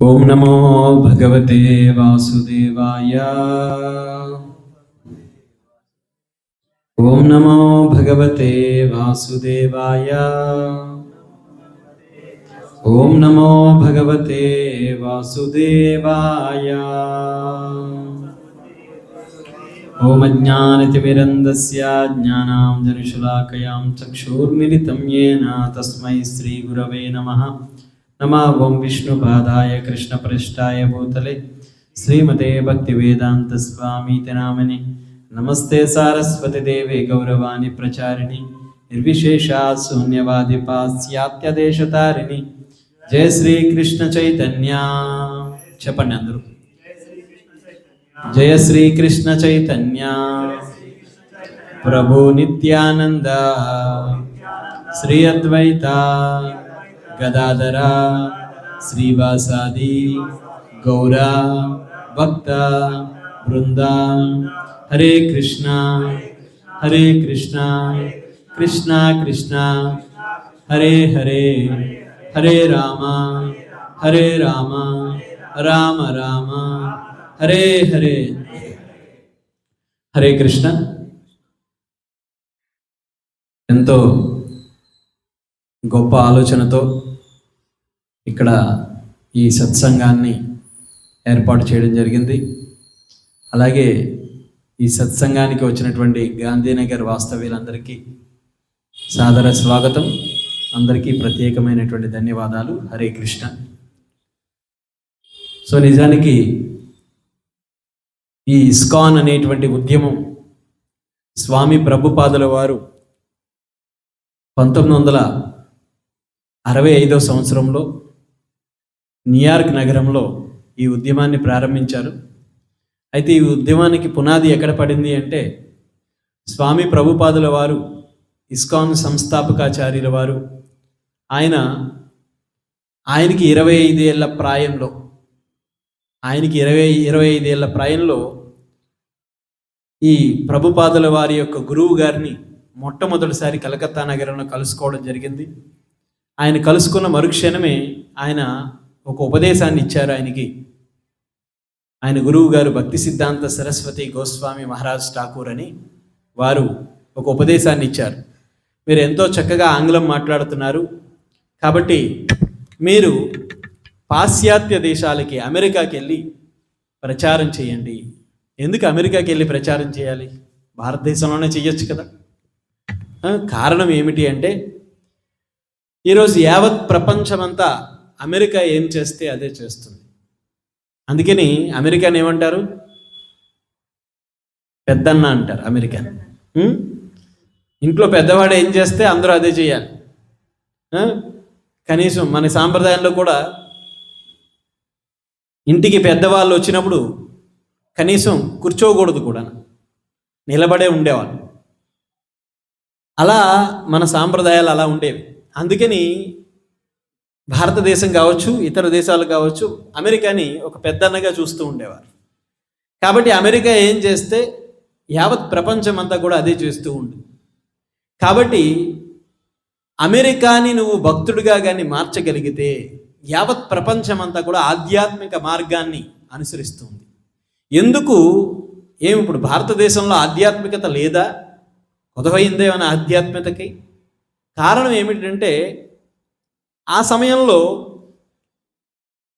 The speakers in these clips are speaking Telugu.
ओम नमो भगवते वासुदेवाय। ओम नमो भगवते वासुदेवाय। ओम नमो भगवते वासुदेवाय। ओम अज्ञानतिमिरन्दस्य ज्ञानाञ्जनशलाकयां चक्षुर्मिलितं येन तस्मै श्रीगुरवे नमः। नमः ओं विष्णुपादाय कृष्णपृष्ठाय भूतले श्रीमते भक्तिवेदान्तस्वामीति नामने। नमस्ते सारस्वती देवे गौरवाणी प्रचारिणी निर्विशेषा शून्यवादी पाश्चात्यदेशतारिणी। जय श्री कृष्ण चैतन्य చెప్పండి అందరూ जय श्री कृष्ण चैतन्य प्रभु नित्यानंद श्री अद्वैता गदाधरा श्रीवासादि गौरा भक्त वृंदा। हरे कृष्णा कृष्णा कृष्णा हरे हरे हरे राम राम राम हरे हरे। हरे कृष्ण। ఎంతో గొప్ప ఆలోచనతో ఇక్కడ ఈ సత్సంగాన్ని ఏర్పాటు చేయడం జరిగింది. అలాగే ఈ సత్సంగానికి వచ్చినటువంటి గాంధీనగర్ వాస్తవ్యులందరికీ సాదర స్వాగతం. అందరికీ ప్రత్యేకమైనటువంటి ధన్యవాదాలు. హరే కృష్ణ. సో నిజానికి ఈ ఇస్కాన్ అనేటువంటి ఉద్యమం స్వామి ప్రభుపాదుల వారు 1965 సంవత్సరంలో న్యూయార్క్ నగరంలో ఈ ఉద్యమాన్ని ప్రారంభించారు. అయితే ఈ ఉద్యమానికి పునాది ఎక్కడ పడింది అంటే స్వామి ప్రభుపాదుల వారు ఇస్కాన్ సంస్థాపకాచార్యుల వారు ఆయనకి 25 ఏళ్ల ప్రాయంలో 25 ఏళ్ల ప్రాయంలో ఈ ప్రభుపాదుల వారి యొక్క గురువు గారిని మొట్టమొదటిసారి కలకత్తా నగరంలో కలుసుకోవడం జరిగింది. ఆయన కలుసుకున్న మరుక్షణమే ఆయన ఒక ఉపదేశాన్ని ఇచ్చారు. ఆయన గురువు గారు భక్తి సిద్ధాంత సరస్వతి గోస్వామి మహారాజ్ ఠాకూర్ అని వారు ఒక ఉపదేశాన్ని ఇచ్చారు. మీరు ఎంతో చక్కగా ఆంగ్లం మాట్లాడుతున్నారు కాబట్టి మీరు పాశ్చాత్య దేశాలకి అమెరికాకి వెళ్ళి ప్రచారం చేయండి. ఎందుకు అమెరికాకి వెళ్ళి ప్రచారం చేయాలి? భారతదేశంలోనే చేయొచ్చు కదా. కారణం ఏమిటి అంటే ఈరోజు యావత్ ప్రపంచమంతా అమెరికా ఏం చేస్తే అదే చేస్తుంది. అందుకని అమెరికాని ఏమంటారు? పెద్దన్న అంటారు. అమెరికా ఇంట్లో పెద్దవాడు ఏం చేస్తే అందరూ అదే చేయాలి. కనీసం మన సాంప్రదాయంలో కూడా ఇంటికి పెద్దవాళ్ళు వచ్చినప్పుడు కనీసం కూర్చోకూడదు కూడా, నిలబడే ఉండేవాళ్ళు. అలా మన సాంప్రదాయాలు అలా ఉండేవి. అందుకని భారతదేశం కావచ్చు, ఇతర దేశాలు కావచ్చు, అమెరికాని ఒక పెద్దన్నగా చూస్తూ ఉండేవారు. కాబట్టి అమెరికా ఏం చేస్తే యావత్ ప్రపంచం అంతా కూడా అదే చేస్తూ ఉంది. కాబట్టి అమెరికాని నువ్వు భక్తుడిగా కానీ మార్చగలిగితే యావత్ ప్రపంచం అంతా కూడా ఆధ్యాత్మిక మార్గాన్ని అనుసరిస్తుంది. ఎందుకు ఇప్పుడు భారతదేశంలో ఆధ్యాత్మికత లేదా? కొదవైందేమన్నా ఆధ్యాత్మికతకి? కారణం ఏమిటంటే ఆ సమయంలో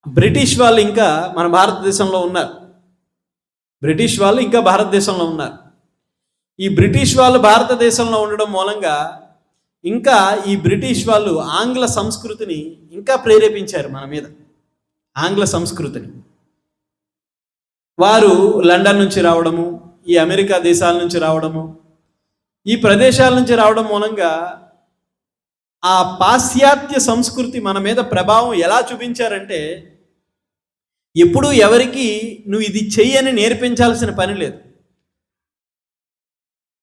బ్రిటిష్ వాళ్ళు ఇంకా మన భారతదేశంలో ఉన్నారు. ఈ బ్రిటిష్ వాళ్ళు భారతదేశంలో ఉండడం మూలంగా ఇంకా ఈ బ్రిటిష్ వాళ్ళు ఆంగ్ల సంస్కృతిని ఇంకా ప్రేరేపించారు మన మీద. ఆంగ్ల సంస్కృతిని వారు లండన్ నుంచి రావడము, ఈ అమెరికా దేశాల నుంచి రావడము, ఈ ప్రదేశాల నుంచి రావడం మూలంగా ఆ పాశ్చాత్య సంస్కృతి మన మీద ప్రభావం ఎలా చూపించారంటే ఎప్పుడూ ఎవరికి నువ్వు ఇది చెయ్యని నేర్పించాల్సిన పని లేదు.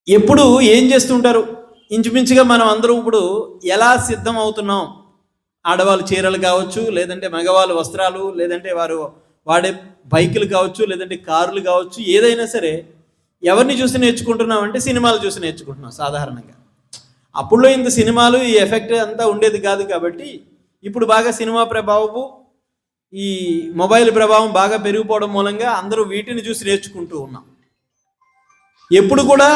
ఎప్పుడు ఏం చేస్తుంటారు? ఇంచుమించుగా మనం అందరం ఇప్పుడు ఎలా సిద్ధం అవుతున్నాం? ఆడవాళ్ళు చీరలు కావచ్చు, లేదంటే మగవాళ్ళు వస్త్రాలు, లేదంటే వారు వాడే బైకులు కావచ్చు, లేదంటే కార్లు కావచ్చు, ఏదైనా సరే ఎవరిని చూసి నేర్చుకుంటున్నాం అంటే సినిమాలు చూసి నేర్చుకుంటున్నాం సాధారణంగా. అప్పుడులో ఇంత సినిమాలు ఈ ఎఫెక్ట్ అంతా ఉండేది కాదు. కాబట్టి ఇప్పుడు బాగా సినిమా ప్రభావము, ఈ మొబైల్ ప్రభావం బాగా పెరిగిపోవడం మూలంగా అందరూ వీటిని చూసి నేర్చుకుంటూ ఉన్నాం. ఎప్పుడు కూడా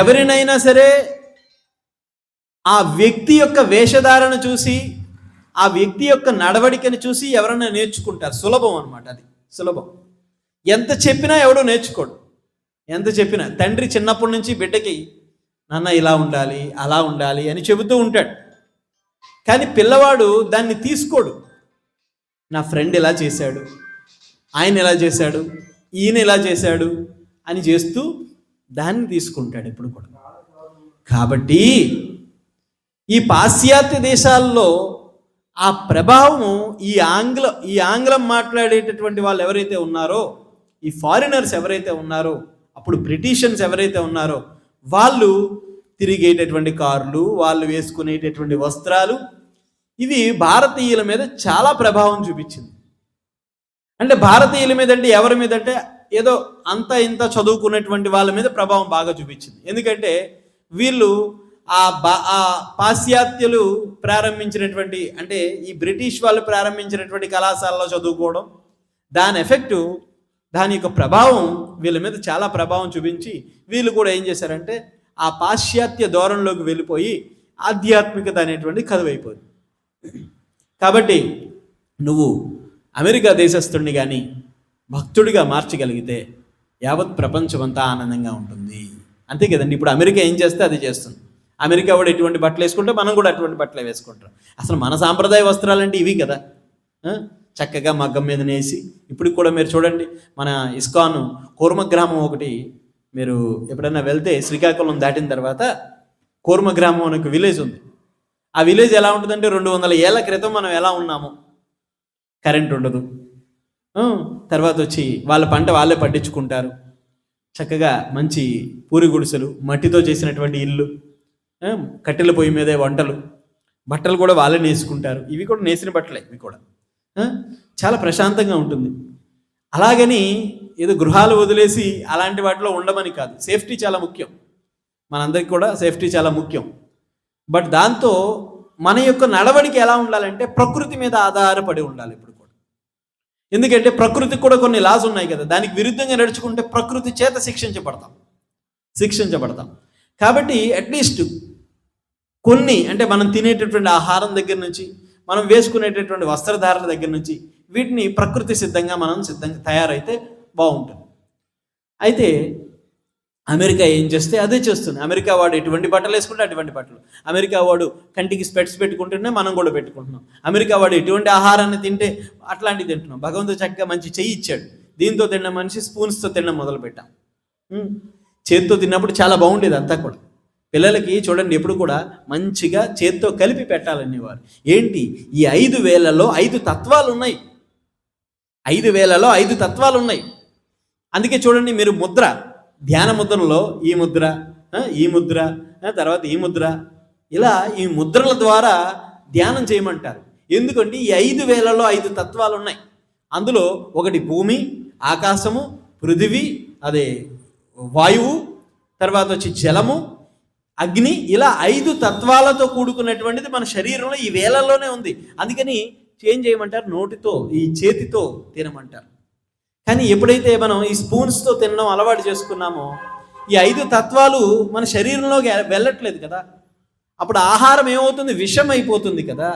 ఎవరినైనా సరే ఆ వ్యక్తి యొక్క వేషధారణ చూసి, ఆ వ్యక్తి యొక్క నడవడికని చూసి ఎవరైనా నేర్చుకుంటారు. సులభం అనమాట, అది సులభం. ఎంత చెప్పినా ఎవడో నేర్చుకోడు. ఎంత చెప్పినా తండ్రి చిన్నప్పటి నుంచి బిడ్డకి నాన్న ఇలా ఉండాలి, అలా ఉండాలి అని చెబుతూ ఉంటాడు. కానీ పిల్లవాడు దాన్ని తీసుకోడు. నా ఫ్రెండ్ ఇలా చేశాడు, ఆయన ఇలా చేశాడు, ఈయన ఇలా చేశాడు అని చేస్తూ దాన్ని తీసుకుంటాడు ఎప్పుడు కూడా. కాబట్టి ఈ పాశ్చాత్య దేశాల్లో ఆ ప్రభావము ఈ ఆంగ్లం మాట్లాడేటటువంటి వాళ్ళు ఎవరైతే ఉన్నారో, ఈ ఫారినర్స్ ఎవరైతే ఉన్నారో, అప్పుడు బ్రిటిషన్స్ ఎవరైతే ఉన్నారో, వాళ్ళు తిరిగేటటువంటి కార్లు, వాళ్ళు వేసుకునేటటువంటి వస్త్రాలు, ఇవి భారతీయుల మీద చాలా ప్రభావం చూపించింది. అంటే భారతీయుల మీద అంటే ఎవరి మీద అంటే ఏదో అంత ఇంత చదువుకున్నటువంటి వాళ్ళ మీద ప్రభావం బాగా చూపించింది. ఎందుకంటే వీళ్ళు ఆ పాశ్చాత్యులు ప్రారంభించినటువంటి, అంటే ఈ బ్రిటిష్ వాళ్ళు ప్రారంభించినటువంటి కళాశాలలో చదువుకోవడం, దాని ఎఫెక్టు, దాని యొక్క ప్రభావం వీళ్ళ మీద చాలా ప్రభావం చూపించి వీళ్ళు కూడా ఏం చేశారంటే ఆ పాశ్చాత్య ధోరణిలోకి వెళ్ళిపోయి ఆధ్యాత్మికత అనేటువంటి కరువైపోయింది. కాబట్టి నువ్వు అమెరికా దేశస్థుడిని కానీ భక్తుడిగా మార్చగలిగితే యావత్ ప్రపంచమంతా ఆనందంగా ఉంటుంది. అంతే కదండి. ఇప్పుడు అమెరికా ఏం చేస్తే అది చేస్తుంది. అమెరికా వాడు ఎటువంటి బట్టలు వేసుకుంటే మనం కూడా అటువంటి బట్టలు వేసుకుంటాం. అసలు మన సాంప్రదాయ వస్త్రాలంటే ఇవి కదా. చక్కగా మగ్గం మీద నేసి, ఇప్పుడు కూడా మీరు చూడండి, మన ఇస్కాన్ కూర్మగ్రామం ఒకటి, మీరు ఎప్పుడైనా వెళ్తే శ్రీకాకుళం దాటిన తర్వాత కూర్మగ్రామం అనే ఒక విలేజ్ ఉంది. ఆ విలేజ్ ఎలా ఉంటుందంటే 200 ఏళ్ల క్రితం మనం ఎలా ఉన్నామో. కరెంట్ ఉండదు, తర్వాత వచ్చి వాళ్ళ పంట వాళ్ళే పట్టించుకుంటారు, చక్కగా మంచి పూరి గుడిసెలు, మట్టితో చేసినటువంటి ఇల్లు, కట్టెల పొయ్యి మీదే వంటలు, బట్టలు కూడా వాళ్ళే నేసుకుంటారు. ఇవి కూడా నేసిన బట్టలే, ఇవి కూడా చాలా ప్రశాంతంగా ఉంటుంది. అలాగని ఏదో గృహాలు వదిలేసి అలాంటి వాటిలో ఉండమని కాదు. సేఫ్టీ చాలా ముఖ్యం, మనందరికీ కూడా సేఫ్టీ చాలా ముఖ్యం. బట్ దాంతో మన యొక్క నడవడికి ఎలా ఉండాలంటే ప్రకృతి మీద ఆధారపడి ఉండాలి ఇప్పుడు కూడా. ఎందుకంటే ప్రకృతికి కూడా కొన్ని లాస్ ఉన్నాయి కదా, దానికి విరుద్ధంగా నడుచుకుంటే ప్రకృతి చేత శిక్షించబడతాం. కాబట్టి అట్లీస్ట్ కొన్ని, అంటే మనం తినేటటువంటి ఆహారం దగ్గర నుంచి, మనం వేసుకునేటటువంటి వస్త్రధారణ దగ్గర నుంచి, వీటిని ప్రకృతి సిద్ధంగా తయారైతే బాగుంటుంది. అయితే అమెరికా ఏం చేస్తే అదే చేస్తుంది. అమెరికా వాడు ఎటువంటి బట్టలు వేసుకుంటే అటువంటి బట్టలు, అమెరికా వాడు కంటికి స్పెట్స్ పెట్టుకుంటేనే మనం కూడా పెట్టుకుంటున్నాం, అమెరికా వాడు ఎటువంటి ఆహారాన్ని తింటే అట్లాంటివి తింటున్నాం. భగవంతుడు చక్కగా మంచి చెయ్యి ఇచ్చాడు, దీంతో తిన్న మనిషి స్పూన్స్తో తినడం మొదలు పెట్టాం. చేత్తో తిన్నప్పుడు చాలా బాగుండేది అంతా కూడా. పిల్లలకి చూడండి, ఎప్పుడు కూడా మంచిగా చేత్తో కలిపి పెట్టాలనేవారు. ఏంటి, ఈ 5 వేలలో 5 తత్వాలు ఉన్నాయి. 5 వేలలో 5 తత్వాలు ఉన్నాయి. అందుకే చూడండి, మీరు ముద్ర, ధ్యాన ముద్రలో ఈ ముద్ర, ఈ ముద్ర, తర్వాత ఈ ముద్ర, ఇలా ఈ ముద్రల ద్వారా ధ్యానం చేయమంటారు. ఎందుకంటే ఈ 5 వేలలో 5 తత్వాలు ఉన్నాయి. అందులో ఒకటి భూమి, ఆకాశము, పృథివీ, అదే వాయువు, తర్వాత వచ్చి జలము, అగ్ని, ఇలా 5 తత్వాలతో కూడుకున్నటువంటిది మన శరీరంలో ఈ వేలల్లోనే ఉంది. అందుకని చేంజ్ చేయమంటారు, నోటితో, ఈ చేతితో తినమంటారు. కానీ ఎప్పుడైతే మనం ఈ స్పూన్స్తో తినడం అలవాటు చేసుకున్నామో, ఈ 5 తత్వాలు మన శరీరంలోకి వెళ్ళట్లేదు కదా. అప్పుడు ఆహారం ఏమవుతుంది, విషం అయిపోతుంది కదా.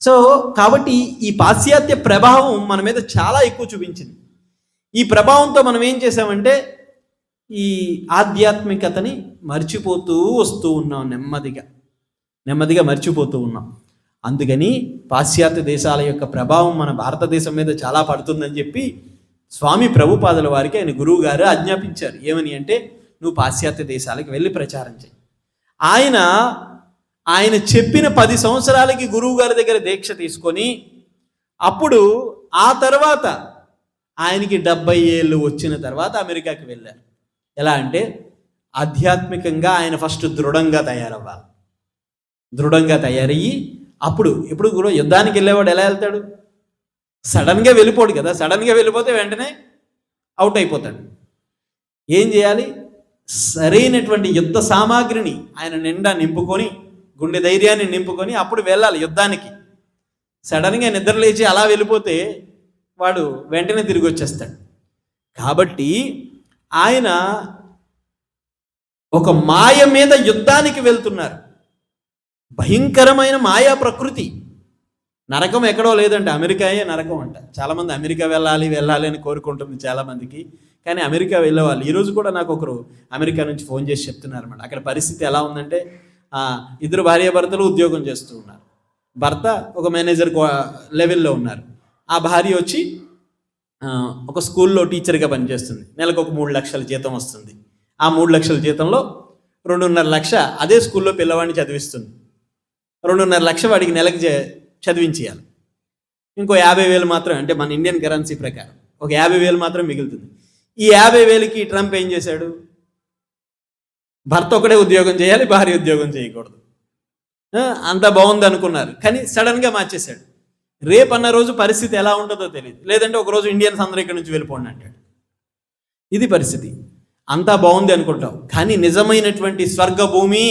సో కాబట్టి ఈ పాశ్చాత్య ప్రభావం మన మీద చాలా ఎక్కువ చూపించింది. ఈ ప్రభావంతో మనం ఏం చేసామంటే ఈ ఆధ్యాత్మికతని మర్చిపోతూ వస్తూ ఉన్నాం, నెమ్మదిగా మర్చిపోతూ ఉన్నాం. అందుకని పాశ్చాత్య దేశాల యొక్క ప్రభావం మన భారతదేశం మీద చాలా పడుతుందని చెప్పి స్వామి ప్రభుపాదుల వారికి ఆయన గురువు గారు ఆజ్ఞాపించారు. ఏమని అంటే, నువ్వు పాశ్చాత్య దేశాలకు వెళ్ళి ప్రచారం చేయి. ఆయన చెప్పిన 10 సంవత్సరాలకి గురువు గారి దగ్గర దీక్ష తీసుకొని, అప్పుడు ఆ తర్వాత ఆయనకి 70 ఏళ్ళు వచ్చిన తర్వాత అమెరికాకి వెళ్ళారు. ఎలా అంటే ఆధ్యాత్మికంగా ఆయన ఫస్ట్ దృఢంగా తయారయ్యి, అప్పుడు ఎప్పుడు కూడా యుద్ధానికి వెళ్ళేవాడు ఎలా వెళ్తాడు, సడన్గా వెళ్ళిపోడు కదా. సడన్గా వెళ్ళిపోతే వెంటనే అవుట్ అయిపోతాడు. ఏం చేయాలి, సరైనటువంటి యుద్ధ సామాగ్రిని ఆయన నిండా నింపుకొని, గుండె ధైర్యాన్ని నింపుకొని అప్పుడు వెళ్ళాలి యుద్ధానికి. సడన్గా నిద్ర లేచి అలా వెళ్ళిపోతే వాడు వెంటనే తిరిగి వచ్చేస్తాడు. కాబట్టి ఆయన ఒక మాయ మీద యుద్ధానికి వెళ్తున్నారు. భయంకరమైన మాయా ప్రకృతి. నరకం ఎక్కడో లేదంటే అమెరికాయే నరకం అంట. చాలామంది అమెరికా వెళ్ళాలి అని కోరుకుంటుంది చాలామందికి. కానీ అమెరికా వెళ్ళేవాళ్ళు ఈరోజు కూడా నాకు ఒకరు అమెరికా నుంచి ఫోన్ చేసి చెప్తున్నారు అన్నమాట. అక్కడ పరిస్థితి ఎలా ఉందంటే, ఇద్దరు భార్యాభర్తలు ఉద్యోగం చేస్తూ ఉన్నారు. భర్త ఒక మేనేజర్ లెవెల్లో ఉన్నారు. ఆ భార్య వచ్చి ఒక స్కూల్లో టీచర్గా పనిచేస్తుంది. నెలకు ఒక 3 లక్షల జీతం వస్తుంది. ఆ 3 లక్షల జీతంలో 2.5 లక్ష అదే స్కూల్లో పిల్లవాడిని చదివిస్తుంది. 2.5 లక్ష వాడికి నెలకి చదివించేయాలి. ఇంకో 50,000 మాత్రం, అంటే మన ఇండియన్ కరెన్సీ ప్రకారం ఒక 50,000 మాత్రం మిగులుతుంది. ఈ 50,000కి ట్రంప్ ఏం చేశాడు? భర్త ఒకడే ఉద్యోగం చేయాలి, భార్య ఉద్యోగం చేయకూడదు. అంత బాగుంది అనుకున్నారు, కానీ సడన్గా మార్చేశాడు. రేపన్న రోజు పరిస్థితి ఎలా ఉంటుందో తెలియదు. లేదంటే ఒకరోజు ఇండియన్స్ అందరూ ఇక్కడి నుంచి వెళ్ళిపోండి అంటాడు. ఇది పరిస్థితి. అంతా బాగుంది అనుకుంటాం, కానీ నిజమైనటువంటి స్వర్గభూమి,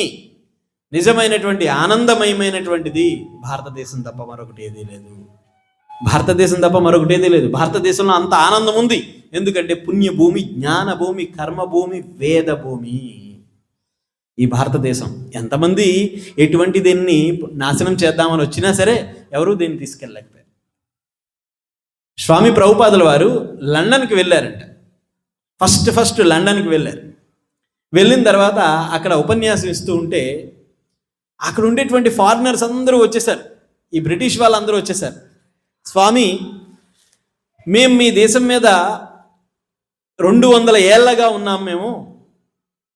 నిజమైనటువంటి ఆనందమయమైనటువంటిది భారతదేశం తప్ప మరొకటి ఏదీ లేదు. భారతదేశం తప్ప మరొకటి ఏదీ లేదు. భారతదేశంలో అంత ఆనందం ఉంది. ఎందుకంటే పుణ్యభూమి, జ్ఞానభూమి, కర్మభూమి, వేదభూమి ఈ భారతదేశం. ఎంతమంది ఎటువంటి దీన్ని నాశనం చేద్దామని వచ్చినా సరే ఎవరూ దీన్ని తీసుకెళ్ళలేకపోయారు. స్వామి ప్రభుపాదుల వారు లండన్కి వెళ్ళారంట. ఫస్ట్ లండన్కి వెళ్ళారు. వెళ్ళిన తర్వాత అక్కడ ఉపన్యాసం ఇస్తూ ఉంటే అక్కడ ఉండేటువంటి ఫారినర్స్ అందరూ వచ్చేసారు. ఈ బ్రిటిష్ వాళ్ళందరూ వచ్చేసారు. స్వామి, మేము మీ దేశం మీద 200 ఏళ్ళగా ఉన్నాం. మేము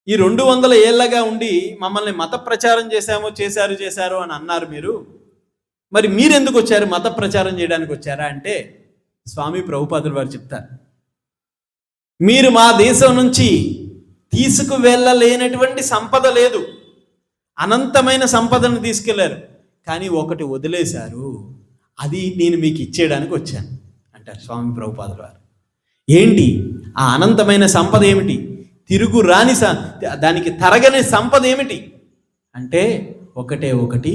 ఈ 200 ఏళ్ళగా ఉండి మమ్మల్ని మత ప్రచారం చేశారు అని అన్నారు మీరు. మరి మీరెందుకు వచ్చారు? మత ప్రచారం చేయడానికి వచ్చారా అంటే స్వామి ప్రభుపాదుల వారు చెప్తారు, మీరు మా దేశం నుంచి తీసుకువెళ్ళలేనటువంటి సంపద లేదు. అనంతమైన సంపదను తీసుకెళ్లారు, కానీ ఒకటి వదిలేశారు. అది నేను మీకు ఇచ్చేయడానికి వచ్చాను అంటారు స్వామి ప్రభుపాదుల వారు. ఏంటి ఆ అనంతమైన సంపద? ఏమిటి? తిరుగు రాని దానికి తరగని సంపద ఏమిటి అంటే ఒకటే ఒకటి,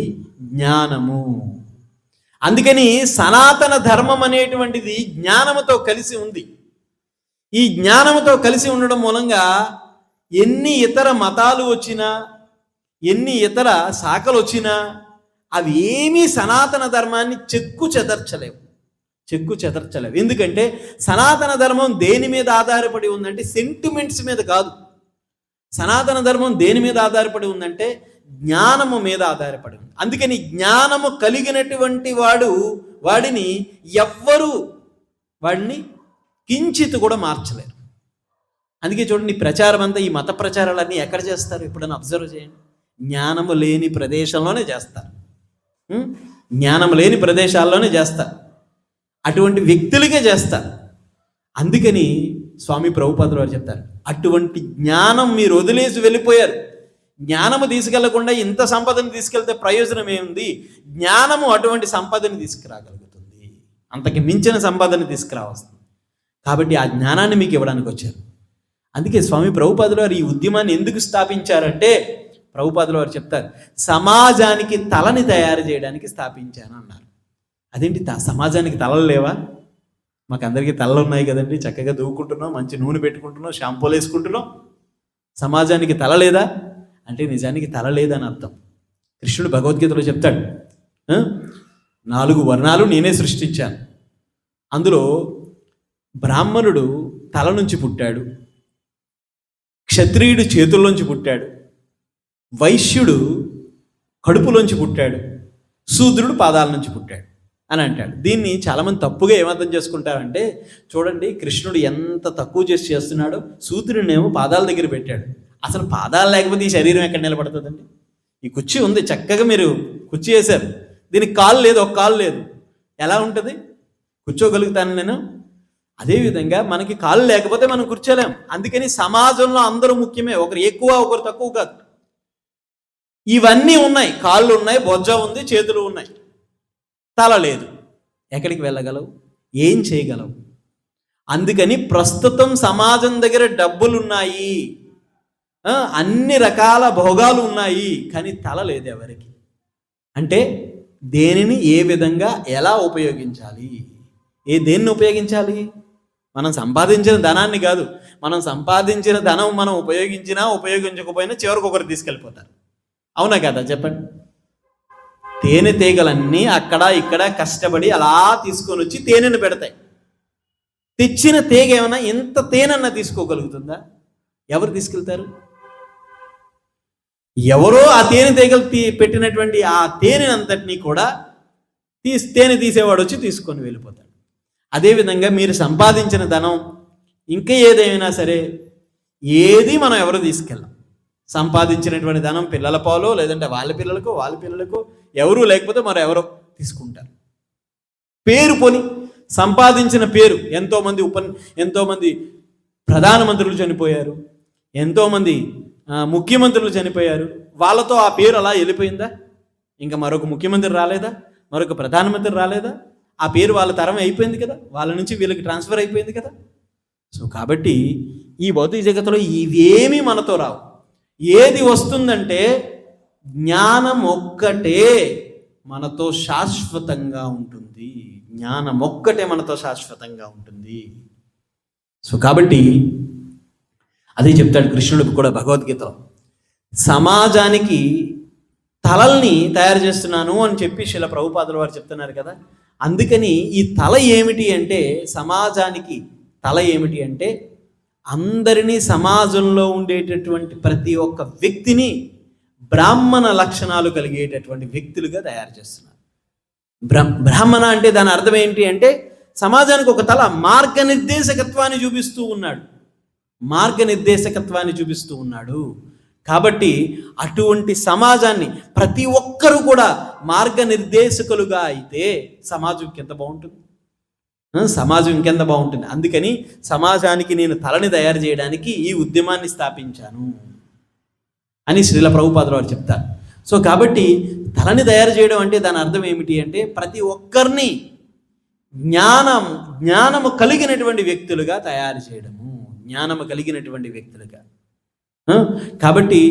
జ్ఞానము. అందుకని సనాతన ధర్మం అనేటువంటిది జ్ఞానముతో కలిసి ఉంది. ఈ జ్ఞానముతో కలిసి ఉండడం మూలంగా ఎన్ని ఇతర మతాలు వచ్చినా, ఎన్ని ఇతర శాఖలు వచ్చినా అవి ఏమీ సనాతన ధర్మాన్ని చెక్కు చెదర్చలేవు. ఎందుకంటే సనాతన ధర్మం దేని మీద ఆధారపడి ఉందంటే సెంటిమెంట్స్ మీద కాదు. సనాతన ధర్మం దేని మీద ఆధారపడి ఉందంటే జ్ఞానము మీద ఆధారపడి ఉంది. అందుకని జ్ఞానము కలిగినటువంటి వాడిని ఎవ్వరూ వాడిని కించిత్ కూడా మార్చలేరు. అందుకే చూడండి, ప్రచారం అంతా, ఈ మత ప్రచారాలన్నీ ఎక్కడ చేస్తారు? ఎప్పుడైనా అబ్జర్వ్ చేయండి. జ్ఞానము లేని ప్రదేశంలోనే చేస్తారు. జ్ఞానం లేని ప్రదేశాల్లోనే చేస్తారు. అటువంటి వ్యక్తులకే చేస్తారు. అందుకని స్వామి ప్రభుపాదుల వారు చెప్తారు, అటువంటి జ్ఞానం మీరు వదిలేసి వెళ్ళిపోయారు. జ్ఞానము తీసుకెళ్లకుండా ఇంత సంపదను తీసుకెళ్తే ప్రయోజనం ఏముంది? జ్ఞానము అటువంటి సంపదను తీసుకురాగలుగుతుంది. అంతకి మించిన సంపదను తీసుకురావస్తుంది. కాబట్టి ఆ జ్ఞానాన్ని మీకు ఇవ్వడానికి వచ్చారు. అందుకే స్వామి ప్రభుపాదుల వారు ఈ ఉద్యమాన్ని ఎందుకు స్థాపించారంటే, ప్రభుపాదుల వారు చెప్తారు, సమాజానికి తలని తయారు చేయడానికి స్థాపించాను అన్నారు. అదేంటి, సమాజానికి తలలు లేవా? మాకు అందరికీ తలలు ఉన్నాయి కదండి, చక్కగా దూకుంటున్నాం, మంచి నూనె పెట్టుకుంటున్నాం, షాంపూలు వేసుకుంటున్నాం. సమాజానికి తల లేదా అంటే నిజానికి తల లేదని అర్థం. కృష్ణుడు భగవద్గీతలో చెప్తాడు, 4 వర్ణాలు నేనే సృష్టించాను. అందులో బ్రాహ్మణుడు తల నుంచి పుట్టాడు, క్షత్రియుడు చేతుల్లోంచి పుట్టాడు, వైశ్యుడు కడుపులోంచి పుట్టాడు, శూద్రుడు పాదాల నుంచి పుట్టాడు అని అంటాడు. దీన్ని చాలామంది తప్పుగా ఏమర్థం చేసుకుంటారంటే, చూడండి కృష్ణుడు ఎంత తక్కువ చేస్తున్నాడో, శూద్రుడినేమో పాదాల దగ్గర పెట్టాడు. అసలు పాదాలు లేకపోతే ఈ శరీరం ఎక్కడ నిలబడుతుందండి? ఈ కుర్చీ ఉంది, చక్కగా మీరు కుర్చీ వేశారు, దీనికి కాలు లేదు, ఒక కాలు లేదు, ఎలా ఉంటుంది? కూర్చోగలుగుతాను నేను? అదేవిధంగా మనకి కాళ్ళు లేకపోతే మనం కూర్చోలేం. అందుకని సమాజంలో అందరూ ముఖ్యమే, ఒకరు ఎక్కువ ఒకరు తక్కువ కాదు. ఇవన్నీ ఉన్నాయి, కాళ్ళు ఉన్నాయి, బొజ్జ ఉంది, చేతులు ఉన్నాయి, తల లేదు. ఎక్కడికి వెళ్ళగలవు? ఏం చేయగలవు? అందుకని ప్రస్తుతం సమాజం దగ్గర డబ్బులున్నాయి, అన్ని రకాల భోగాలు ఉన్నాయి, కానీ తల లేదు ఎవరికి. అంటే దేనిని ఏ విధంగా ఎలా ఉపయోగించాలి, దేన్ని ఉపయోగించాలి? మనం సంపాదించిన ధనాన్ని కాదు, మనం సంపాదించిన ధనం మనం ఉపయోగించినా ఉపయోగించకపోయినా చివరికి ఒకరు తీసుకెళ్ళిపోతారు. అవునా కదా చెప్పండి? తేనెటీగలన్నీ అక్కడ ఇక్కడ కష్టపడి అలా తీసుకొని వచ్చి తేనెను పెడతాయి. తెచ్చిన తీగ ఏమైనా ఇంత తేనెన్నా తీసుకోగలుగుతుందా? ఎవరు తీసుకెళ్తారు? ఎవరో ఆ తేనెటీగలు పెట్టినటువంటి ఆ తేనెనంతటినీ కూడా తేనె తీసేవాడు వచ్చి తీసుకొని వెళ్ళిపోతాడు. అదేవిధంగా మీరు సంపాదించిన ధనం ఇంకా ఏదైనా సరే ఏది మనం ఎవరు తీసుకెళ్ళాం. సంపాదించినటువంటి ధనం పిల్లల పాలో లేదంటే వాళ్ళ పిల్లలకు ఎవరు లేకపోతే మరి ఎవరో తీసుకుంటారు. పేరు పోని సంపాదించిన పేరు, ఎంతోమంది ప్రధానమంత్రులు చనిపోయారు, ఎంతోమంది ముఖ్యమంత్రులు చనిపోయారు, వాళ్ళతో ఆ పేరు అలా వెళ్ళిపోయిందా? ఇంకా మరొక ముఖ్యమంత్రి రాలేదా? మరొక ప్రధానమంత్రి రాలేదా? ఆ పేరు వాళ్ళ తరం అయిపోయింది కదా, వాళ్ళ నుంచి వీళ్ళకి ట్రాన్స్ఫర్ అయిపోయింది కదా. సో కాబట్టి ఈ భౌతిక జగత్తులో ఇవేమీ మనతో రావు. ఏది వస్తుందంటే జ్ఞానం ఒక్కటే మనతో శాశ్వతంగా ఉంటుంది. జ్ఞానం ఒక్కటే మనతో శాశ్వతంగా ఉంటుంది. సో కాబట్టి అదే చెప్తాడు కృష్ణుడికి కూడా భగవద్గీతలో, సమాజానికి తలల్ని తయారు చేస్తున్నాను అని చెప్పి శిల ప్రభుపాదుల వారు చెప్తున్నారు కదా. అందుకని ఈ తల ఏమిటి అంటే, సమాజానికి తల ఏమిటి అంటే అందరినీ, సమాజంలో ఉండేటటువంటి ప్రతి ఒక్క వ్యక్తిని బ్రాహ్మణ లక్షణాలు కలిగేటటువంటి వ్యక్తులుగా తయారు చేస్తున్నారు. బ్రాహ్మణ అంటే దాని అర్థం ఏంటి అంటే సమాజానికి ఒక తల, మార్గనిర్దేశకత్వాన్ని చూపిస్తూ ఉన్నాడు. కాబట్టి అటువంటి సమాజాన్ని ప్రతి ఒక్కరూ కూడా మార్గనిర్దేశకులుగా అయితే సమాజం ఇంకెంత బాగుంటుంది. అందుకని సమాజానికి నేను తలని తయారు చేయడానికి ఈ ఉద్యమాన్ని స్థాపించాను అని శ్రీల ప్రభుపాదుల వారు చెప్తారు. సో కాబట్టి తలని తయారు చేయడం అంటే దాని అర్థం ఏమిటి అంటే ప్రతి ఒక్కరిని జ్ఞానము కలిగినటువంటి వ్యక్తులుగా తయారు చేయడము, కాబట్టి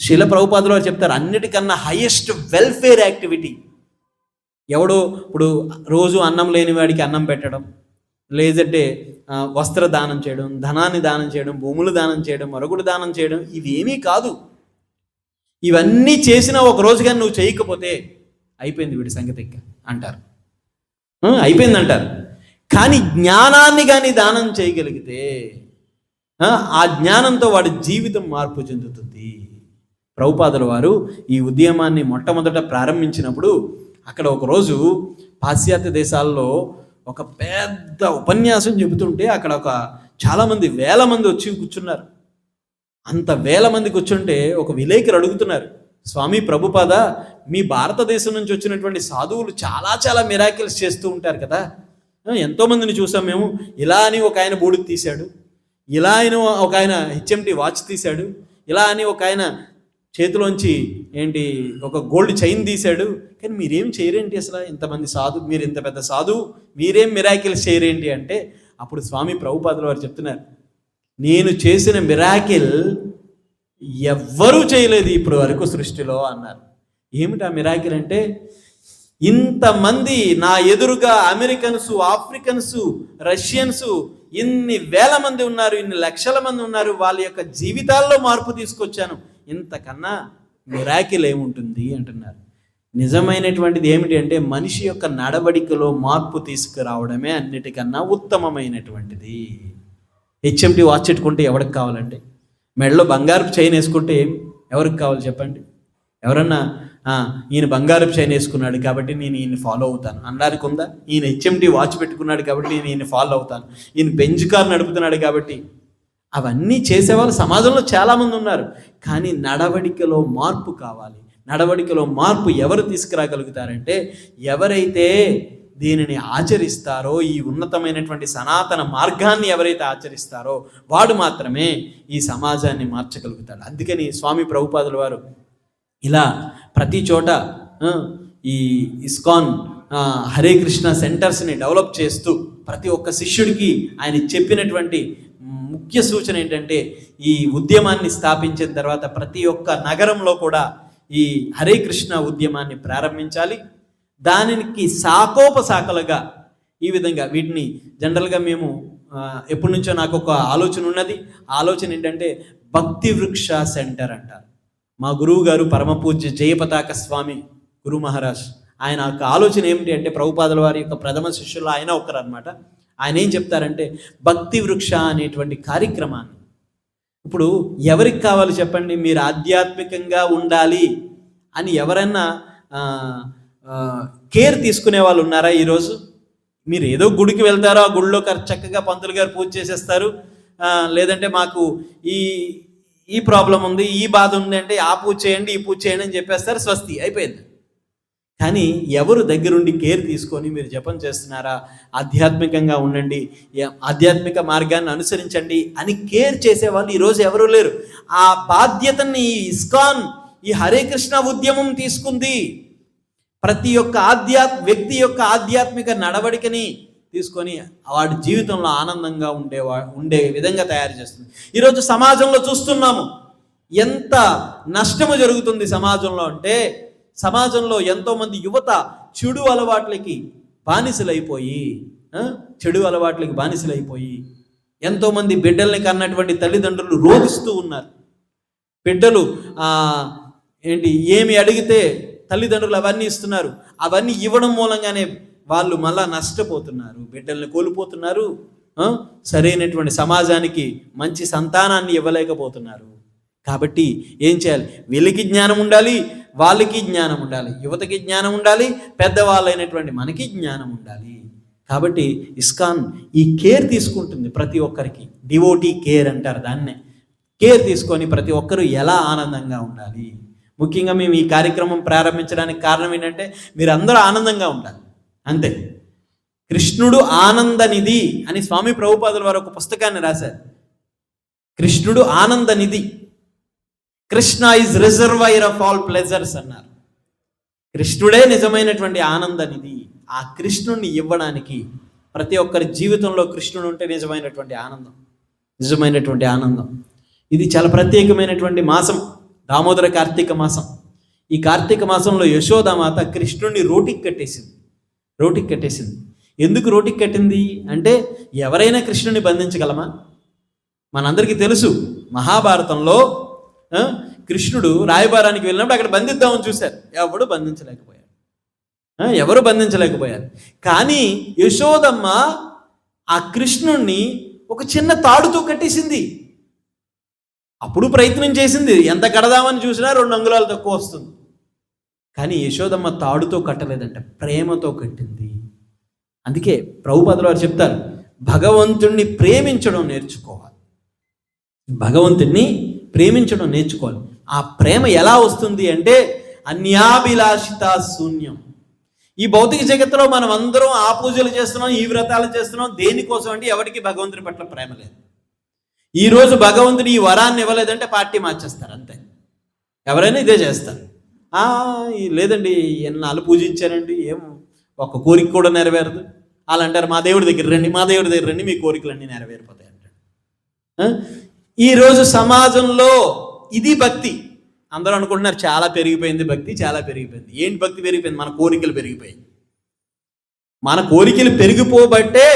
శ్రీల ప్రభుపాదుల వారు చెప్తారు, అన్నిటికన్నా హైయెస్ట్ వెల్ఫేర్ యాక్టివిటీ ఎవడో ఇప్పుడు రోజు అన్నం లేని వాడికి అన్నం పెట్టడం, లేదంటే వస్త్ర దానం చేయడం, ధనాన్ని దానం చేయడం, భూములు దానం చేయడం, మరొకటి దానం చేయడం, ఇవేమీ కాదు. ఇవన్నీ చేసినా ఒక రోజు కానీ నువ్వు చేయకపోతే అయిపోయింది వీడి సంగతి అంటారు, అయిపోయిందంటారు. కానీ జ్ఞానాన్ని కానీ దానం చేయగలిగితే ఆ జ్ఞానంతో వాడి జీవితం మార్పు చెందుతుంది. ప్రభుపాదుల వారు ఈ ఉద్యమాన్ని మొట్టమొదట ప్రారంభించినప్పుడు అక్కడ ఒకరోజు పాశ్చాత్య దేశాల్లో ఒక పెద్ద ఉపన్యాసం చెబుతుంటే అక్కడ చాలామంది వేల మంది వచ్చి కూర్చున్నారు. అంత వేల మంది కూర్చుంటే ఒక విలేకరు అడుగుతున్నారు, స్వామి ప్రభుపాద, మీ భారతదేశం నుంచి వచ్చినటువంటి సాధువులు చాలా మిరాకిల్స్ చేస్తూ ఉంటారు కదా, ఎంతోమందిని చూసాం మేము. ఇలా అని ఒక ఆయన బూడిద తీశాడు, ఇలా అని ఒక ఆయన హెచ్ఎంటి వాచ్ తీశాడు, ఇలా అని ఒక ఆయన చేతిలోంచి ఒక గోల్డ్ చైన్ తీశాడు, కానీ మీరేం చేయరేంటి అసలు? ఇంతమంది మీరు ఇంత పెద్ద సాధువు, మీరేం మిరాకిల్స్ చేయరేంటి అంటే అప్పుడు స్వామి ప్రభుపాదుల వారు చెప్తున్నారు, నేను చేసిన మిరాకిల్ ఎవ్వరూ చేయలేదు ఇప్పటి వరకు సృష్టిలో అన్నారు. ఏమిటా మిరాకిల్ అంటే, ఇంతమంది నా ఎదురుగా అమెరికన్స్, ఆఫ్రికన్స్, రష్యన్స్, ఇన్ని వేల మంది ఉన్నారు, ఇన్ని లక్షల మంది ఉన్నారు, వాళ్ళ యొక్క జీవితాల్లో మార్పు తీసుకొచ్చాను, ఇంతకన్నా మిరాకిల్ ఏముంటుంది అంటున్నారు. నిజమైనటువంటిది ఏమిటి అంటే మనిషి యొక్క నడవడికలో మార్పు తీసుకురావడమే అన్నిటికన్నా ఉత్తమమైనటువంటిది. హెచ్ఎంటి వాచ్ పెట్టుకుంటే ఎవరికి కావాలండి? మెడలో బంగారపు చైన్ వేసుకుంటే ఎవరికి కావాలి చెప్పండి? ఎవరన్నా ఈయన బంగారపు చైన్ వేసుకున్నాడు కాబట్టి నేను ఈయన ఫాలో అవుతాను అనడానికి ఉందా? ఈయన హెచ్ఎంటి వాచ్ పెట్టుకున్నాడు కాబట్టి నేను ఈయన ఫాలో అవుతాను, ఈయన బెంజ్ కార్ నడుపుతున్నాడు కాబట్టి. అవన్నీ చేసేవాళ్ళు సమాజంలో చాలామంది ఉన్నారు, కానీ నడవడికలో మార్పు కావాలి. నడవడికలో మార్పు ఎవరు తీసుకురాగలుగుతారంటే ఎవరైతే దీనిని ఆచరిస్తారో, ఈ ఉన్నతమైనటువంటి సనాతన మార్గాన్ని ఎవరైతే ఆచరిస్తారో వాడు మాత్రమే ఈ సమాజాన్ని మార్చగలుగుతాడు. అందుకని స్వామి ప్రభుపాదుల వారు ఇలా ప్రతి చోట ఈ ఇస్కాన్ హరే కృష్ణ సెంటర్స్ని డెవలప్ చేస్తూ ప్రతి ఒక్క శిష్యుడికి ఆయన చెప్పినటువంటి ముఖ్య సూచన ఏంటంటే, ఈ ఉద్యమాన్ని స్థాపించిన తర్వాత ప్రతి ఒక్క నగరంలో కూడా ఈ హరే కృష్ణ ఉద్యమాన్ని ప్రారంభించాలి. దానికి శాఖోపశాఖలుగా ఈ విధంగా వీటిని జనరల్గా మేము ఎప్పటి నుంచో నాకు ఒక ఆలోచన ఉన్నది. ఆలోచన ఏంటంటే భక్తి వృక్ష సెంటర్ అంటారు. మా గురువు గారు పరమ పూజ్య జయపతాక స్వామి గురు మహారాజ్, ఆయన యొక్క ఆలోచన ఏమిటి అంటే, ప్రభుపాదుల వారి యొక్క ప్రథమ శిష్యుల్లో ఆయన ఒకరు అనమాట. ఆయన ఏం చెప్తారంటే భక్తి వృక్ష అనేటువంటి కార్యక్రమాన్ని ఇప్పుడు ఎవరికి కావాలి చెప్పండి? మీరు ఆధ్యాత్మికంగా ఉండాలి అని ఎవరైనా కేర్ తీసుకునే వాళ్ళు ఉన్నారా ఈరోజు? మీరు ఏదో గుడికి వెళ్తారో, ఆ గుడిలో చక్కగా పంతులు గారు పూజ చేసేస్తారు, లేదంటే మాకు ఈ ప్రాబ్లం ఉంది, ఈ బాధ ఉంది అంటే ఆ పూజ చేయండి, ఈ పూజ చేయండి అని చెప్పేస్తారు, స్వస్తి అయిపోయింది. కానీ ఎవరు దగ్గరుండి కేర్ తీసుకొని మీరు జపం చేస్తున్నారా, ఆధ్యాత్మికంగా ఉండండి, ఆధ్యాత్మిక మార్గాన్ని అనుసరించండి అని కేర్ చేసేవాళ్ళు ఈరోజు ఎవరు లేరు. ఆ బాధ్యతని ఇస్కాన్, ఈ హరే కృష్ణ ఉద్యమం తీసుకుంది. ప్రతి ఒక్క వ్యక్తి యొక్క ఆధ్యాత్మిక నడవడికని తీసుకొని వాడి జీవితంలో ఆనందంగా ఉండే విధంగా తయారు చేస్తుంది. ఈరోజు సమాజంలో చూస్తున్నాము ఎంత నష్టము జరుగుతుంది సమాజంలో అంటే, సమాజంలో ఎంతోమంది యువత చెడు అలవాట్లకి బానిసలైపోయి ఎంతోమంది బిడ్డల్ని కన్నటువంటి తల్లిదండ్రులు రోధిస్తూ ఉన్నారు. బిడ్డలు ఏమి అడిగితే తల్లిదండ్రులు అవన్నీ ఇస్తున్నారు. అవన్నీ ఇవ్వడం మూలంగానే వాళ్ళు మళ్ళా నష్టపోతున్నారు, బిడ్డల్ని కోల్పోతున్నారు, సరైనటువంటి సమాజానికి మంచి సంతానాన్ని ఇవ్వలేకపోతున్నారు. కాబట్టి ఏం చేయాలి? వీళ్ళకి జ్ఞానం ఉండాలి, వాళ్ళకి జ్ఞానం ఉండాలి, యువతకి జ్ఞానం ఉండాలి, పెద్దవాళ్ళైనటువంటి మనకి జ్ఞానం ఉండాలి. కాబట్టి ఇస్కాన్ ఈ కేర్ తీసుకుంటుంది ప్రతి ఒక్కరికి. డివోటీ కేర్ అంటారు దాన్నే. కేర్ తీసుకొని ప్రతి ఒక్కరూ ఎలా ఆనందంగా ఉండాలి. ముఖ్యంగా మేము ఈ కార్యక్రమం ప్రారంభించడానికి కారణం ఏంటంటే మీరందరూ ఆనందంగా ఉండాలి, అంతే. కృష్ణుడు ఆనందనిధి అని స్వామి ప్రభుపాదుల వారు ఒక పుస్తకాన్ని రాశారు. కృష్ణుడు ఆనందనిధి, Krishna is reservoir of all pleasures అన్నారు. కృష్ణుడే నిజమైనటువంటి ఆనందనిధి. ఆ కృష్ణుడిని ఇవ్వడానికి ప్రతి ఒక్కరి జీవితంలో కృష్ణుడు ఉంటే నిజమైనటువంటి ఆనందం. ఇది చాలా ప్రత్యేకమైనటువంటి మాసం, దామోదర కార్తీక మాసం. ఈ కార్తీక మాసంలో యశోదామాత కృష్ణుడిని రోటికి కట్టేసింది. ఎందుకు రోటికి కట్టింది అంటే, ఎవరైనా కృష్ణుని బంధించగలమా? మనందరికీ తెలుసు, మహాభారతంలో కృష్ణుడు రాయబారానికి వెళ్ళినప్పుడు అక్కడ బంధిద్దామని చూశారు, ఎవరు బంధించలేకపోయారు. కానీ యశోదమ్మ ఆ కృష్ణుణ్ణి ఒక చిన్న తాడుతో కట్టేసింది. అప్పుడు ప్రయత్నం చేసింది, ఎంత కడదామని చూసినా 2 అంగుళాలు తక్కువ వస్తుంది. కానీ యశోదమ్మ తాడుతో కట్టలేదంట, ప్రేమతో కట్టింది. అందుకే ప్రభుపాదుల వారు చెప్తారు, భగవంతుణ్ణి ప్రేమించడం నేర్చుకోవాలి. ఆ ప్రేమ ఎలా వస్తుంది అంటే అన్యాభిలాషిత శూన్యం. ఈ భౌతిక జగత్తులో మనం అందరం ఆ పూజలు చేస్తున్నాం, ఈ వ్రతాలు చేస్తున్నాం, దేనికోసం అంటే ఎవరికి భగవంతుని పట్ల ప్రేమ లేదు. ఈరోజు భగవంతుడు ఈ వరాన్ని ఇవ్వలేదంటే పార్టీ మార్చేస్తారు, అంతే. ఎవరైనా ఇదే చేస్తారు. లేదండి ఎన్నాళ్ళు పూజించారండి, ఏం ఒక్క కోరిక కూడా నెరవేరదు. వాళ్ళు అంటారు, మా దేవుడి దగ్గర రండి, మీ కోరికలన్నీ నెరవేరిపోతాయి అంటాడు. ఈరోజు సమాజంలో ఇది భక్తి. అందరూ అనుకుంటున్నారు చాలా పెరిగిపోయింది భక్తి, చాలా పెరిగిపోయింది. ఏంటి భక్తి పెరిగిపోయింది? మన కోరికలు పెరిగిపోయాయి. మన కోరికలు పెరిగిపోబట్టే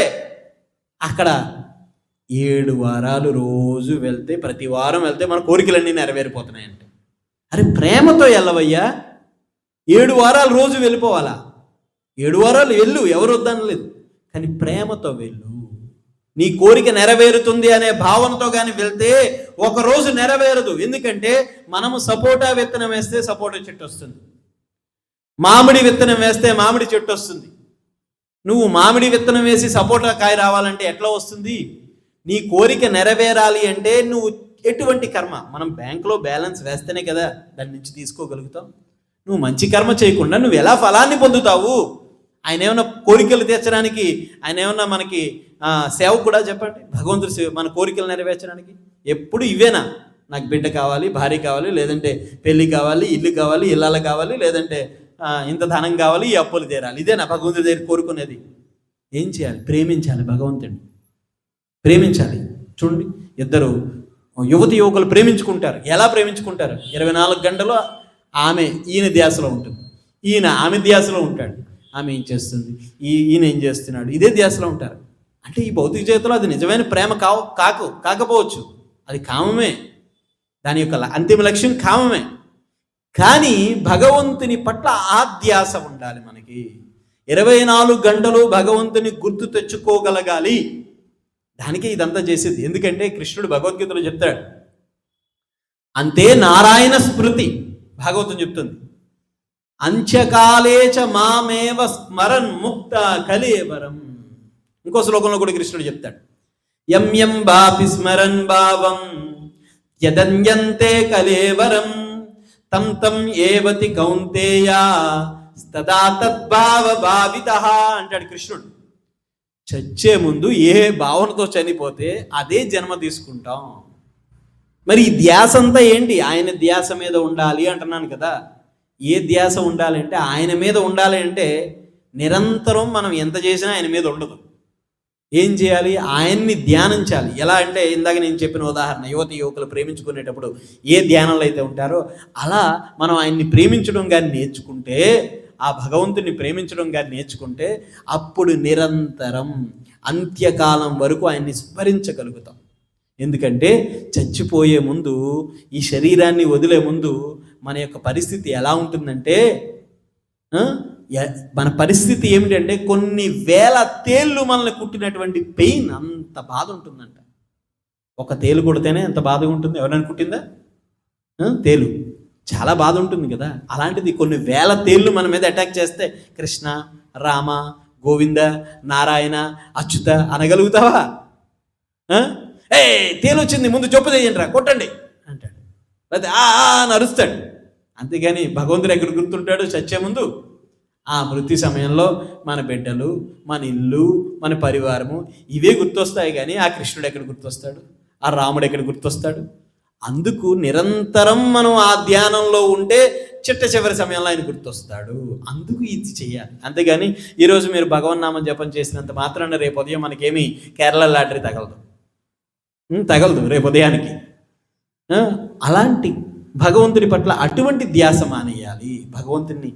అక్కడ 7 వారాలు రోజు వెళ్తే, ప్రతి వారం వెళ్తే మన కోరికలన్నీ నెరవేరిపోతున్నాయంటే, అరే ప్రేమతో వెళ్ళవయ్యా. 7 వారాలు రోజు వెళ్ళిపోవాలా? 7 వారాలు వెళ్ళు, ఎవరు వద్దనలేదు, కానీ ప్రేమతో వెళ్ళు. నీ కోరిక నెరవేరుతుంది అనే భావనతో కానీ వెళ్తే ఒక రోజు నెరవేరదు. ఎందుకంటే మనము సపోటా విత్తనం వేస్తే సపోటా చెట్టు వస్తుంది, మామిడి విత్తనం వేస్తే మామిడి చెట్టు వస్తుంది. నువ్వు మామిడి విత్తనం వేసి సపోటా కాయ రావాలంటే ఎట్లా వస్తుంది? నీ కోరిక నెరవేరాలి అంటే నువ్వు ఎటువంటి కర్మ, మనం బ్యాంకులో బ్యాలెన్స్ వేస్తేనే కదా దాని నుంచి తీసుకోగలుగుతాం. నువ్వు మంచి కర్మ చేయకుండా నువ్వు ఎలా ఫలాన్ని పొందుతావు? ఆయన ఏమన్నా కోరికలు తీర్చడానికి, ఆయన ఏమన్నా మనకి సేవ కూడా చెప్పండి. భగవంతుడు మన కోరికలు నెరవేర్చడానికి ఎప్పుడు ఇవేనా? నాకు బిడ్డ కావాలి, భార్య కావాలి, లేదంటే పెళ్ళి కావాలి, ఇల్లు కావాలి, ఇళ్ళాలు కావాలి, లేదంటే ఇంత ధనం కావాలి, ఈ అప్పులు తీరాలి. ఇదేనా భగవంతుడి దగ్గర కోరుకునేది? ఏం చేయాలి? ప్రేమించాలి, భగవంతుడిని ప్రేమించాలి. చూడండి, ఇద్దరు యువకులు ప్రేమించుకుంటారు. ఎలా ప్రేమించుకుంటారు? 24 గంటలు ఆమె ఈయన ధ్యాసలో ఉంటుంది, ఈయన ఆమె ధ్యాసలో ఉంటాడు, ఆమె ఏం చేస్తుంది, ఈయన ఏం చేస్తున్నాడు, ఇదే ధ్యాసలో ఉంటారు. అంటే ఈ భౌతిక జీవితంలో అది నిజమైన ప్రేమ కాకపోవచ్చు, అది కామమే, దాని యొక్క అంతిమ లక్ష్యం కామమే. కానీ భగవంతుని పట్ల ఆ ధ్యాస ఉండాలి మనకి. 24 గంటలు భగవంతుని గుర్తు తెచ్చుకోగలగాలి. దానికే ఇదంతా చేసేది. ఎందుకంటే కృష్ణుడు భగవద్గీతలో చెప్తాడు, అంతే నారాయణ స్మృతి. భాగవతం చెప్తుంది, అంత్యకాలేచ మామేవ స్మరన్ ముక్త కలేవరం. ఇంకో శ్లోకంలో కూడా కృష్ణుడు చెప్తాడు, యం యం బాపి స్మరన్ భావం యదన్యంతే కలేవరం తం తం ఏవతి కౌంతేయ తదా తద్భావ భావితః అంటాడు కృష్ణుడు. చచ్చే ముందు ఏ భావనతో చనిపోతే అదే జన్మ తీసుకుంటాం. మరి ఈ ధ్యాస అంతా ఏంటి? ఆయన ధ్యాస మీద ఉండాలి అంటున్నాను కదా. ఏ ధ్యాస ఉండాలి అంటే ఆయన మీద ఉండాలి. అంటే నిరంతరం మనం ఎంత చేసినా ఆయన మీద ఉండదు. ఏం చేయాలి? ఆయన్ని ధ్యానించాలి. ఎలా అంటే ఇందాక నేను చెప్పిన ఉదాహరణ, యువకులు ప్రేమించుకునేటప్పుడు ఏ ధ్యానంలో అయితే ఉంటారో అలా మనం ఆయన్ని ప్రేమించడం కానీ నేర్చుకుంటే, ఆ భగవంతుని ప్రేమించడం కానీ నేర్చుకుంటే అప్పుడు నిరంతరం అంత్యకాలం వరకు ఆయన్ని స్మరించగలుగుతాం. ఎందుకంటే చచ్చిపోయే ముందు, ఈ శరీరాన్ని వదిలే ముందు మన యొక్క పరిస్థితి ఎలా ఉంటుందంటే, మన పరిస్థితి ఏమిటంటే కొన్ని వేల తేళ్ళు మనల్ని కుట్టినటువంటి పెయిన్, అంత బాధ ఉంటుందంట. ఒక తేలు కుడితేనే ఎంత బాధగా ఉంటుంది. ఎవరైనా కుట్టిందా? తేలు చాలా బాధ ఉంటుంది కదా. అలాంటిది కొన్ని వేల తేళ్ళు మన మీద అటాక్ చేస్తే కృష్ణ, రామ, గోవింద, నారాయణ, అచ్యుత అనగలుగుతావా? తేలు వచ్చింది, ముందు చెప్పు చేయండి రా, కొట్టండి అంటాడు, లేకపోతే అని అరుస్తాడు. అంతేగాని భగవంతుడు ఎక్కడ గుర్తుంటాడు? చచ్చే ముందు ఆ మృత్యు సమయంలో మన బిడ్డలు, మన ఇల్లు, మన పరివారము ఇవే గుర్తొస్తాయి. కానీ ఆ కృష్ణుడు ఎక్కడ గుర్తొస్తాడు? ఆ రాముడు ఎక్కడ గుర్తొస్తాడు? అందుకు నిరంతరం మనం ఆ ధ్యానంలో ఉంటే చిట్ట చివరి సమయంలో ఆయన గుర్తొస్తాడు. అందుకు ఇది చెయ్యాలి. అంతేగాని ఈరోజు మీరు భగవన్నామం జపం చేసినంత మాత్రాన రేపు ఉదయం మనకేమి కేరళ లాటరీ తగలదు రేపు ఉదయానికి. అలాంటి భగవంతుని పట్ల అటువంటి ధ్యాస మానేయాలి. భగవంతుని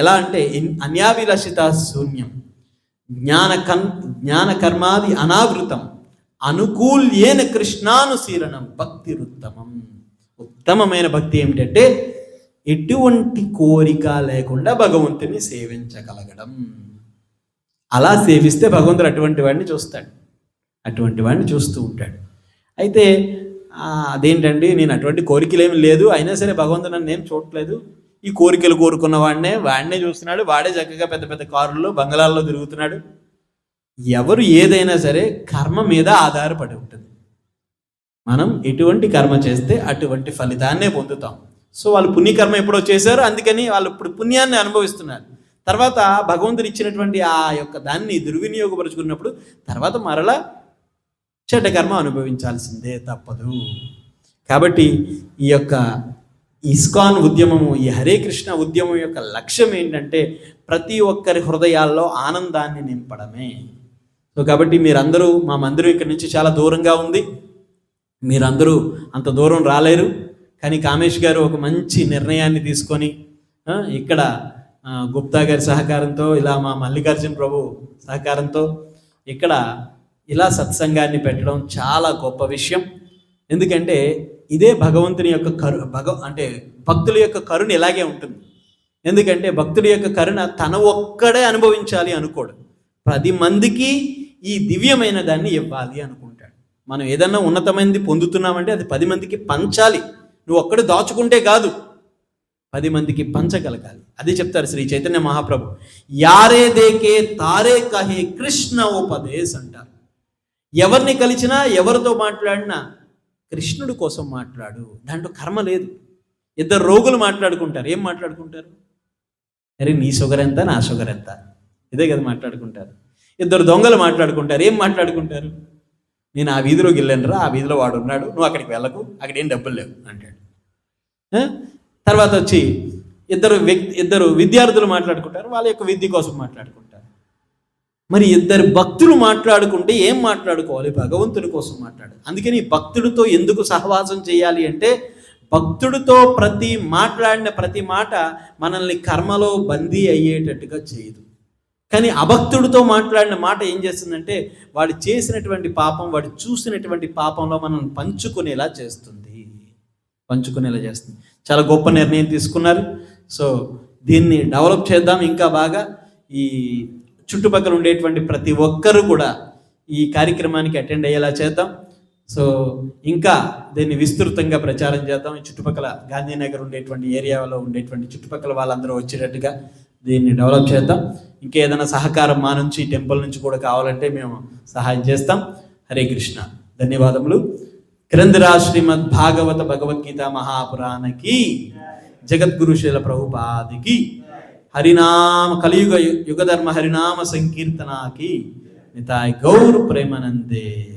ఎలా అంటే అన్యాభిలాషిత శూన్యం జ్ఞాన కర్మాది అనావృతం అనుకూల్యేన కృష్ణానుశీలనం భక్తి ఉత్తమం. ఉత్తమమైన భక్తి ఏమిటంటే ఎటువంటి కోరిక లేకుండా భగవంతుని సేవించగలగడం. అలా సేవిస్తే భగవంతుడు అటువంటి వాడిని చూస్తాడు, అటువంటి వాడిని చూస్తూ ఉంటాడు. అయితే అదేంటండి, నేను అటువంటి కోరికలు ఏమి లేదు, అయినా సరే భగవంతుడు నన్ను ఏం చూడట్లేదు, ఈ కోరికలు కోరుకున్న వాడినే చూస్తున్నాడు, వాడే చక్కగా పెద్ద పెద్ద కారుల్లో బంగళాల్లో తిరుగుతున్నాడు. ఎవరు ఏదైనా సరే కర్మ మీద ఆధారపడి ఉంటుంది. మనం ఎటువంటి కర్మ చేస్తే అటువంటి ఫలితాన్నే పొందుతాం. సో వాళ్ళు పుణ్యకర్మ ఎప్పుడో చేశారు, అందుకని వాళ్ళు ఇప్పుడు పుణ్యాన్ని అనుభవిస్తున్నారు. తర్వాత భగవంతుడు ఇచ్చినటువంటి ఆ యొక్క దాన్ని దుర్వినియోగపరుచుకున్నప్పుడు తర్వాత మరలా చెడ్డ కర్మ అనుభవించాల్సిందే, తప్పదు. కాబట్టి ఈ యొక్క ఇస్కాన్ ఉద్యమము, ఈ హరే కృష్ణ ఉద్యమం యొక్క లక్ష్యం ఏంటంటే ప్రతి ఒక్కరి హృదయాల్లో ఆనందాన్ని నింపడమే. సో కాబట్టి మీరందరూ, మా మందిరం ఇక్కడి నుంచి చాలా దూరంగా ఉంది, మీరందరూ అంత దూరం రాలేరు. కానీ కామేష్ గారు ఒక మంచి నిర్ణయాన్ని తీసుకొని ఇక్కడ గుప్తా గారి సహకారంతో, ఇలా మా మల్లికార్జున ప్రభు సహకారంతో ఇక్కడ ఇలా సత్సంగాన్ని పెట్టడం చాలా గొప్ప విషయం. ఎందుకంటే ఇదే భగవంతుని యొక్క అంటే భక్తుల యొక్క కరుణ ఇలాగే ఉంటుంది. ఎందుకంటే భక్తుడి యొక్క కరుణ తన ఒక్కడే అనుభవించాలి అనుకోడు, 10 మందికి ఈ దివ్యమైన దాన్ని ఇవ్వాలి అనుకుంటాడు. మనం ఏదన్నా ఉన్నతమైనది పొందుతున్నామంటే అది 10 మందికి పంచాలి. నువ్వు ఒక్కడే దాచుకుంటే కాదు, 10 మందికి పంచగలగాలి. అది చెప్తారు శ్రీ చైతన్య మహాప్రభు, యారే దేకే తారే కహే కృష్ణ ఉపదేశ్ అంటారు. ఎవరిని కలిసినా, ఎవరితో మాట్లాడినా కృష్ణుడి కోసం మాట్లాడు, దాంట్లో కర్మ లేదు. 2 రోగులు మాట్లాడుకుంటారు, ఏం మాట్లాడుకుంటారు? అరే నీ షుగర్ ఎంత, నా షుగర్ ఎంత, ఇదే కదా మాట్లాడుకుంటారు. 2 దొంగలు మాట్లాడుకుంటారు, ఏం మాట్లాడుకుంటారు? నేను ఆ వీధిలోకి వెళ్ళానురా, ఆ వీధిలో వాడు ఉన్నాడు, నువ్వు అక్కడికి వెళ్ళకు, అక్కడ ఏం డబ్బులు లేవు అంటాడు. తర్వాత వచ్చి 2 విద్యార్థులు మాట్లాడుకుంటారు, వాళ్ళ యొక్క విద్య కోసం మాట్లాడుకుంటారు. మరి 2 భక్తులు మాట్లాడుకుంటే ఏం మాట్లాడుకోవాలి? భగవంతుడి కోసం మాట్లాడాలి. అందుకని భక్తుడితో ఎందుకు సహవాసం చేయాలి అంటే భక్తుడితో మాట్లాడిన ప్రతి మాట మనల్ని కర్మలో బందీ అయ్యేటట్టుగా చేయదు. కానీ అభక్తుడితో మాట్లాడిన మాట ఏం చేస్తుందంటే వాడు చేసినటువంటి పాపం, వాడు చూసినటువంటి పాపంలో మనం పంచుకునేలా చేస్తుంది. చాలా గొప్ప నిర్ణయం తీసుకున్నారు. సో దీన్ని డెవలప్ చేద్దాం ఇంకా బాగా. ఈ చుట్టుపక్కల ఉండేటువంటి ప్రతి ఒక్కరూ కూడా ఈ కార్యక్రమానికి అటెండ్ అయ్యేలా చేద్దాం. సో ఇంకా దీన్ని విస్తృతంగా ప్రచారం చేద్దాం. ఈ చుట్టుపక్కల గాంధీనగర్ ఉండేటువంటి ఏరియాలో ఉండేటువంటి చుట్టుపక్కల వాళ్ళందరూ వచ్చేటట్టుగా దీన్ని డెవలప్ చేద్దాం. ఇంకేదైనా సహకారం మా నుంచి, టెంపుల్ నుంచి కూడా కావాలంటే మేము సహాయం చేస్తాం. హరే కృష్ణ. ధన్యవాదములు. గ్రంథరా శ్రీమద్ భాగవత భగవద్గీత మహాపురాణకి, జగద్గురు శీల ప్రభుపాదికి, హరినామ కలియుగ యుగధర్మ హరినామ సంకీర్తనకి నితాయ్ గౌర్ ప్రేమానందే.